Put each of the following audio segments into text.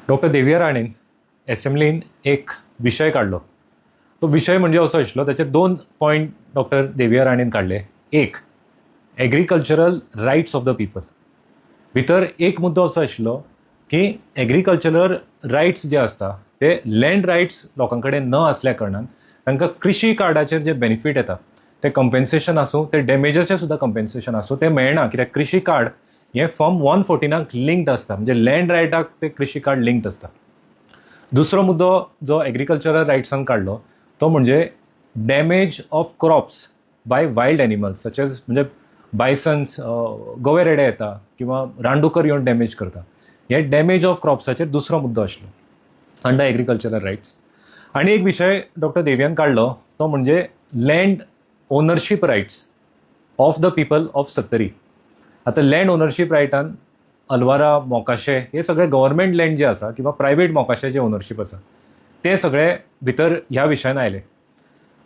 Doctor देविया राणेन एसेंब्लीन एक विषय काढलो. तो विषय म्हणजे असो आशिल्लो, त्याचे दोन पॉयंट डॉक्टर देविया राणेन काढले. एक, agricultural rights of the people. भितर एक मुद्दो असो आशिल्लो की एग्रीकल्चरल रायट्स जे असता ते लँड रायट्स लोकां कडेन न असल्या कारणान तांकां कृषी कार्डाचेर जे बेनिफीट येता ते कंपेन्सेशन आसूं, ते डॅमेजाचें सुद्दां कंपेन्सेशन आसूं, ते मेळना. कित्याक कृषी कार्ड हे फॉर्म 114 लिंक्ड असता, म्हणजे लँड रायटाक ते कृषी कार्ड लिंक्ड असता. दुसरो मुद्दो जो एग्रीकल्चरल रायट्सान काडलो तो म्हणजे damage of crops by wild animals such as म्हणजे बायसन्स, गवे रेडे येता किंवा रानडुकर येवन डॅमेज करता. हे डॅमेज ऑफ क्रॉप्साचेर दुसरो मुद्दो आशिल्लो अंडर एग्रीकल्चरल रायट्स. आणि एक विशय डॉक्टर देवियान काडलो तो म्हणजे land ownership rights of the people of Sattari. आता लँड ओनरशीप रायटान अलवारा, मोकाशे हे सगळे गव्हर्मेंट लँड जे आसा किंवा प्रायवेट मोकाशे जे ओनरशीप आसा ते सगळे भितर ह्या विशयान आयले.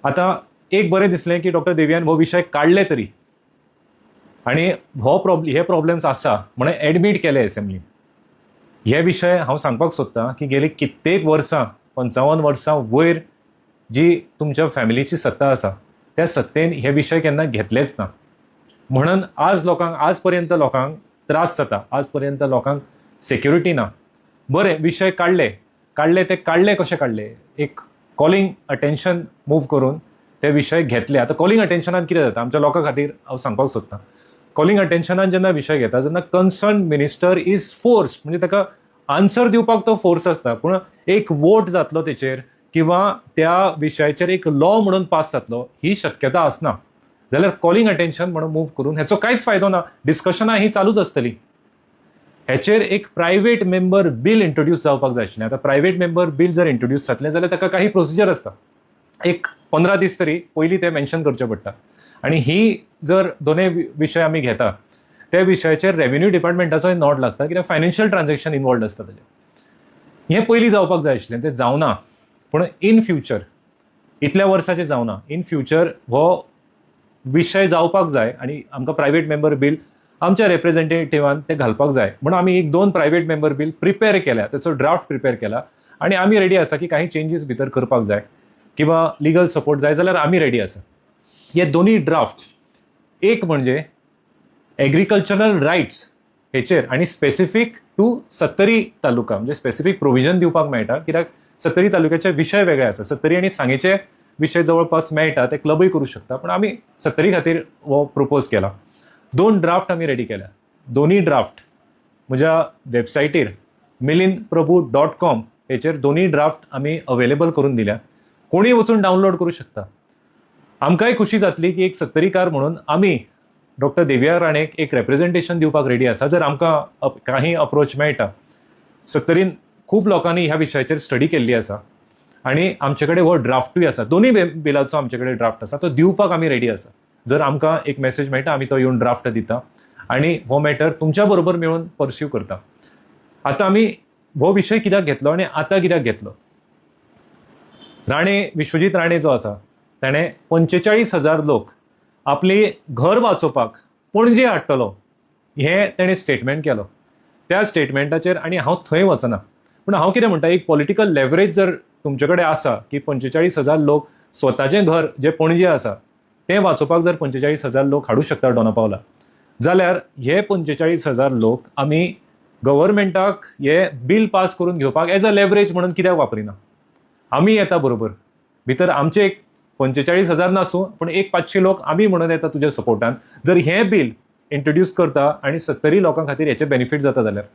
आता एक बरें दिसलें की डॉक्टर देवियान हो विशय काडले तरी आणि हे प्रॉब्लेम्स आसा म्हणून एडमीट केले एसेंब्लीन. हे विशय हांव सांगपाक सोदतां की गेली कित्येक वर्सां, 55 वर्सां वयर जी तुमच्या फॅमिलीची सत्ता आसा त्या सत्तेन हे विशय केन्ना घेतलेच ना. म्हणून आज पर्यंत लोकांक त्रास जाता, आज पर्यंत लोकांक सेक्युरिटी ना. बरें, विशय काडले कशे काडले? एक कॉलिंग अटेन्शन मूव करून ते विशय घेतले. आता कॉलिंग अटेन्शनान कितें जाता आमच्या लोकां खातीर हांव सांगपाक सोदतां. कॉलिंग अटेन्शनान जेन्ना विशय घेता जेन्ना कन्सर्न मिनिस्टर इज फोर्स, म्हणजे ताका आन्सर दिवपाक तो फोर्स आसता, पूण एक वोट जातलो तेचेर किंवा त्या विशयाचेर एक लॉ म्हणून पास जातलो ही शक्यता आसना. जाल्यार कॉलिंग अटेन्शन म्हणून मूव करून हेचो कांयच फायदो ना. डिस्कशनां ही चालूच आसतली. हेचेर एक प्रायवेट मेंबर बील इंट्रोड्यूस जावपाक जाय आशिल्लें. आता प्रायवेट मेंबर बील जर इंट्रोड्यूस जातलें जाल्यार ताका काही प्रोसिजर आसता. एक 15 दीस तरी पयलीं ते मेन्शन करचें पडटा. आणि ही जर दोनूय विशय आमी घेता त्या विशयाचेर रेव्हेन्यू डिपार्टमेंटाचोय नोट लागता, कित्याक फायनान्शियल ट्रान्झॅक्शन इनवॉल्ड आसता ताचेर. हें पयलीं जावपाक जाय आशिल्लें, तें जावना. पूण इन फ्युचर, इतल्या वर्साचें जावना, इन फ्युचर हो विशय जावपाक जाय आणि आमकां प्रायवेट मेंबर बील आमच्या रिप्रेझेंटेटिव्हान ते घालपाक जाय म्हणून आमी एक 2 प्रायवेट मेंबर बील प्रिपेअर केल्या, त्याचो ड्राफ्ट प्रिपेअर केला आणि आमी रेडी आसा की काही चेंजीस भितर करपाक जाय किंवा लिगल सपोर्ट जाय जाल्यार आमी रेडी आसा. हे दोन्ही ड्राफ्ट, एक म्हणजे एग्रीकल्चरल रायट्स हेचेर आणि स्पेसिफीक टू सत्तरी तालुका, म्हणजे स्पेसिफीक प्रोविजन दिवपाक मेळटा, कित्याक सत्तरी तालुक्याचे विशय वेगळे आसा. सत्तरी आणि सांगेचे विषय जवळपास मेळटा, ते क्लबूय करू शकता, पण आमी सत्तरी खातीर हो प्रपोज केला. 2 ड्राफ्ट आमी रेडी केल्या. दोन्ही ड्राफ्ट म्हज्या वेबसायटीर milinprabhu.com हेचेर दोन्ही ड्राफ्ट आमी अवेलेबल करून दिल्या. कोणीय वचून डावनलोड करू शकता. आमकांय खुशी जातली की एक सत्तरीकार म्हणून आमी डॉक्टर देविया राणेक एक रिप्रेझेंटेशन दिवपाक रेडी आसा. जर आमकां काही अप्रोच मेळटा, सत्तरीन खूब लोकांनी ह्या विशयाचेर स्टडी केल्ली आसा आणि आमचे कडेन हो ड्राफ्टूय आसा. दोन्ही बिलाचो आमचे कडेन ड्राफ्ट आसा, तो दिवपाक आमी रेडी आसा. जर आमकां एक मेसेज मेळटा आमी तो येवन ड्राफ्ट दिता आणि हो मॅटर तुमच्या बरोबर मेळून परस्यू करता. आता आमी हो विशय कित्याक घेतलो आणि आतां कित्याक घेतलो? विश्वजीत राणे जो आसा ताणें 45,000 लोक आपली घर वाचोवपाक पणजे हाडटलो हें तेणें स्टेटमेंट केलो. त्या स्टेटमेंटाचेर आनी हांव थंय वचना, पूण हांव कितें म्हणटा, एक पॉलिटिकल लेवरेज जर तुमचे कडेन आसा की 45,000 लोक स्वताचें घर जे पणजे आसा तें वाचोवपाक जर 45,000 लोक हाडूं शकता डोना जाल्यार हे 45,000 लोक आमी गव्हर्मेंटाक हे बील पास करून घेवपाक एज अ लेवरेज म्हणून कित्याक वापरिना? आमी येता बरोबर. भितर आमचे एक 45,000 नासूं, पण एक 500 लोक आमी म्हणून येता तुज्या सपोर्टान. जर हें बील इंट्रोड्यूस करता आणि 70 लोकां खातीर हेचे बेनिफीट जाता जाल्यार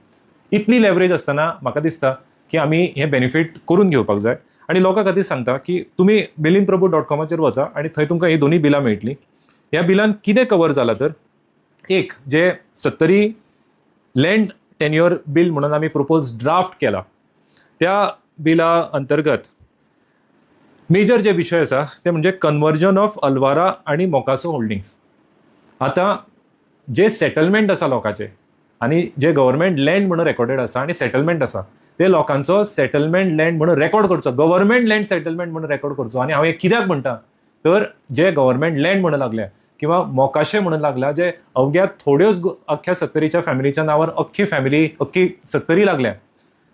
इतली लेवरेज आसतना म्हाका दिसता की आमी हें बेनिफीट करून घेवपाक जाय. आणि लोकां खातीर सांगता की तुमी milinprabhu.com वचा आणि थंय तुमकां ही दोन्ही बिलां मेळटली. ह्या बिलान कितें कवर जालां तर, एक जे सत्तरी लँड टेन्युअर बील म्हणून आमी प्रपोज ड्राफ्ट केला, त्या बिला अंतर्गत मेजर जे विषय आसा ते म्हणजे कन्वर्जन ऑफ अलवारा आणि मोकासो होल्डिंग्स. आता जे सेटलमेंट आसा लोकांचे आणि जे गव्हर्मेंट लँड म्हणून रेकॉर्डेड आसा आणि सेटलमेंट आसा ते लोकांचो सेटलमेंट लँड म्हणून रेकॉर्ड करचो, गव्हर्मेंट लँड सेटलमेंट म्हणून रेकॉर्ड करचो. आणि हांव हे कित्याक म्हणटा तर जे गव्हर्मेंट लँड म्हणून लागल्या किंवा मोकाशे म्हणून लागल्या, जे अवघ्या थोड्योच अख्ख्या सत्तरीच्या फॅमिलीच्या नावार अख्खी सत्तरी लागल्या,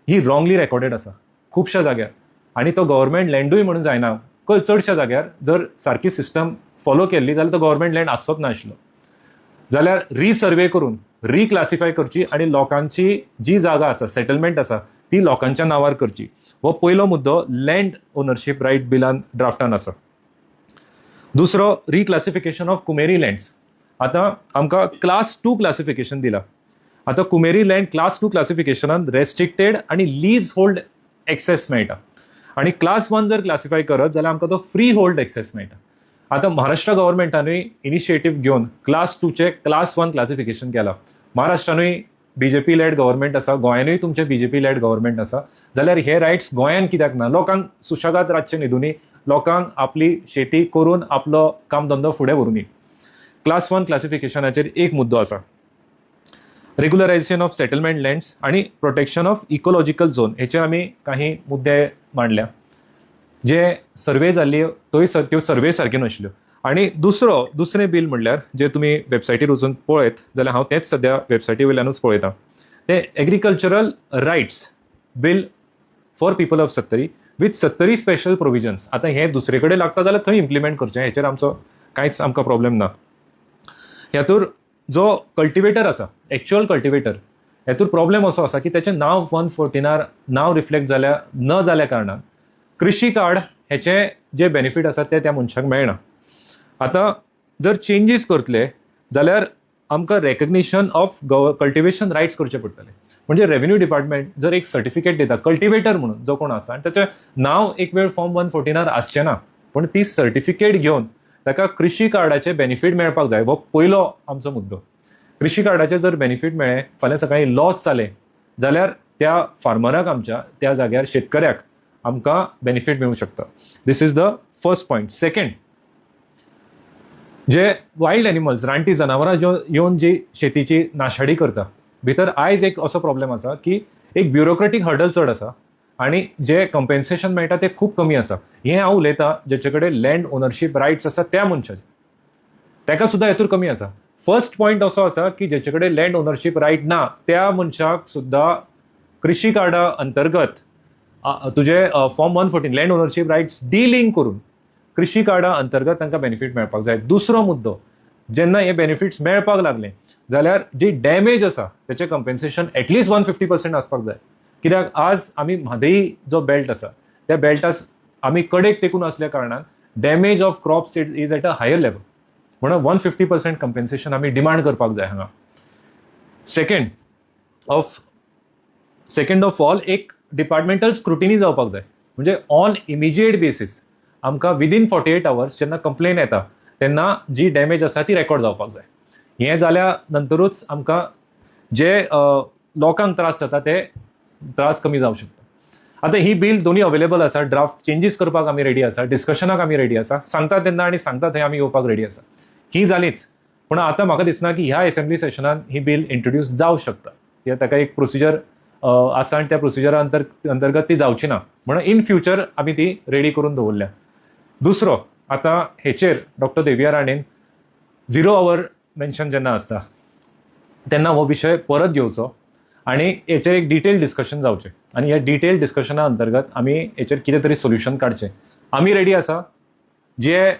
ही रॉंगली रेकॉर्डेड आसा खुबश्या जाग्यार, आनी तो गव्हर्मेंट लँडूय म्हणून जायना. चडशा जाग्यार जर सारकी सिस्टम फॉलो केल्ली जाल्यार तो गव्हर्मेंट लँड आसचोच नाशिल्लो. जाल्यार रिसर्वे करून रिक्लासिफाय करची आनी लोकांची जी जागा आसा, सेटलमेंट आसा, ती लोकांच्या नांवार करची. हो पयलो मुद्दो लँड ओनरशीप रायट बिलान ड्राफ्टान आसा. दुसरो, रिक्लासिफिकेशन ऑफ कुमेरी लँड्स. आतां आमकां क्लास 2 क्लासिफिकेशन दिला. आतां कुमेरी लँड क्लास 2 क्लासिफिकेशनान रेस्ट्रिक्टेड आनी लीज होल्ड एक्सेस मेळटा, आनी क्लास 1 जर क्लासिफाय करत जाल्यार आमकां तो फ्री होल्ड एक्सेस मेळटा. आतां महाराष्ट्र गव्हर्मेंटानूय इनिशिएटीव घेवन क्लास 2चे क्लास 1 क्लासिफिकेशन केलां. महाराष्ट्रानूय बीजेपी लेड गव्हर्मेंट आसा, गोंयानूय तुमचे बीजेपी लेड गव्हर्मेंट आसा, जाल्यार हे रायट्स गोंयान कित्याक ना? लोकांक सुशेगाद रातचे न्हिदुनी, लोकांक आपली शेती करून आपलो कामधंदो फुडें व्हरूनी. क्लास 1 क्लासिफिकेशनाचेर एक मुद्दो आसा. रेग्युलरायझेशन ऑफ सेटलमेंट लँड्स आणि प्रोटेक्शन ऑफ इकोलॉजिकल झोन, हेचेर आमी काही मुद्दे मांडल्या. जे सर्वे जाल्ली त्यो सर्वे सारक्यो नाशिल्ल्यो. आणि दुसरें बिल म्हणल्यार जे तुमी वेबसायटीर वचून पळयत जाल्यार हांव तेंच सद्या वेबसायटी वयल्यानूच पळयतां. ते agricultural rights bill for people of Sattari with Sattari special provisions. आतां हे दुसरे कडेन लागता जाल्यार थंय इम्प्लिमेंट करचें, हेचेर आमचो कांयच आमकां प्रॉब्लेम ना. ह्यातूर जो कल्टिवेटर आसा, एक्च्युअल कल्टिवेटर, हेतूर प्रॉब्लेम असो आसा की त्याचें नांव 114 नांव रिफ्लेक्ट न जाल्या कारणान कृषी कार्ड हेचे जे बेनिफीट आसा ते त्या मनशाक मेळना. आतां जर चेंजीस करतले जाल्यार आमकां रेकग्निशन ऑफ कल्टिवेशन रायट्स करचे पडटले. म्हणजे रेव्हेन्यू डिपार्टमेंट जर एक सर्टिफिकेट दिता कल्टिवेटर म्हणून जो कोण आसा, आनी त्याचें नांव एक वेळ फॉर्म 114 आसचें ना, पण ती सर्टिफिकेट घेवन ताका कृषी कार्डाचे बेनिफीट मेळपाक जाय. हो पयलो आमचो मुद्दो. कृषी कार्डाचे जर बेनिफीट मेळ्ळे, फाल्यां सकाळी लॉस जाले जाल्यार त्या फार्मराक, आमच्या त्या जाग्यार शेतकऱ्याक आमकां बेनिफीट मेळूंक शकता. This is the first point. Second, जे वायल्ड एनिमल्स, रानटी जनावरां येवन जी शेतीची नाशाडी करता, भितर आयज एक असो प्रॉब्लेम आसा की एक ब्युरोक्रेटीक हर्डल चड आसा आणि जे कंपेन्सेशन मेळटा ते खूब कमी आसा. हें हांव उलयतां जेचे कडेन लँड ओनरशीप रायट्स आसा त्या मनशाचे, ताका सुद्दां हेतूर कमी आसा. फर्स्ट पॉयंट असो आसा की जेचे कडेन लँड ओनरशीप रायट ना त्या मनशाक सुद्दां कृषी कार्डा अंतर्गत तुजे form 114 land ownership rights delink करून कृषी कार्डा अंतर्गत तांकां बेनिफीट मेळपाक जाय. दुसरो मुद्दो, जेन्ना हे बेनिफिट्स मेळपाक लागले जाल्यार जी डॅमेज आसा त्याचें कंपेन्सेशन एटलिस्ट 150% आसपाक जाय. कित्याक आज आमी म्हादई जो बेल्ट आसा त्या बेल्टास आमी कडेक तेकून असल्या कारणान damage of crops is at a higher level, म्हणून 150% कंपेन्सेशन आमी डिमांड करपाक जाय हांगा. सेकंड ऑफ ऑल एक डिपार्टमेंटल स्क्रुटिनी जावपाक जाय. म्हणजे ऑन इमिजिएट बेसीस आमकां विदीन 48 hours जेन्ना कंप्लेन येता तेन्ना जी डॅमेज आसा ती रेकॉर्ड जावपाक जाय. हें जाल्या नंतरूच आमकां जे लोकांक त्रास जाता ते त्रास कमी जावंक शकता. आतां ही बिल दोन्ही अवेलेबल आसा. ड्राफ्ट चेंजीस करपाक आमी रेडी आसा, डिस्कशनाक आमी रेडी आसा, सांगता तेन्ना आनी सांगता थंय आमी येवपाक रेडी आसा. ही जालीच, पूण आतां म्हाका दिसना की ह्या असेंब्ली सेशनान ही बिल इंट्रोड्यूस जावंक शकता. कित्याक ताका एक प्रोसिजर आसा आनी त्या प्रोसिजरा अंतर्गत ती जावची ना, म्हणून इन फ्युचर आमी ती रेडी करून दवरल्या. दुसरो, आतां हेचेर डॉक्टर देविया राणेन 0 hour मेन्शन जेन्ना आसता तेन्ना हो विशय परत घेवचो आनी हेचेर एक डिटेल डिस्कशन जावचें, आनी ह्या डिटेल डिस्कशना अंतर्गत आमी हेचेर कितें तरी सोल्युशन काडचें. आमी रेडी आसा. जे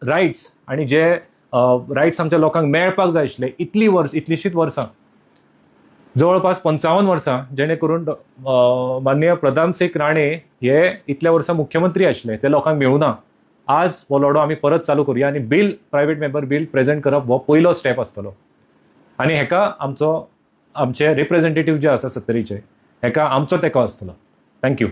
रायट्स आनी जे रायट्स आमच्या लोकांक मेळपाक जाय आशिल्ले इतलीशींच वर्सां, जवळपास 55 वर्सां, जेणे करून माननीय प्रताप सिंग राणे हे इतल्या वर्सां मुख्यमंत्री आशिल्ले, ते लोकांक मेळूना. आज हो लढो आमी परत चालू करूया आनी bill, private member bill present करप हो पयलो स्टेप आसतलो. आनी हेका आमचे रिप्रेझेंटेटीव जे आसा सत्तरीचे, हेका आमचो तेंको आसतलो. थँक्यू.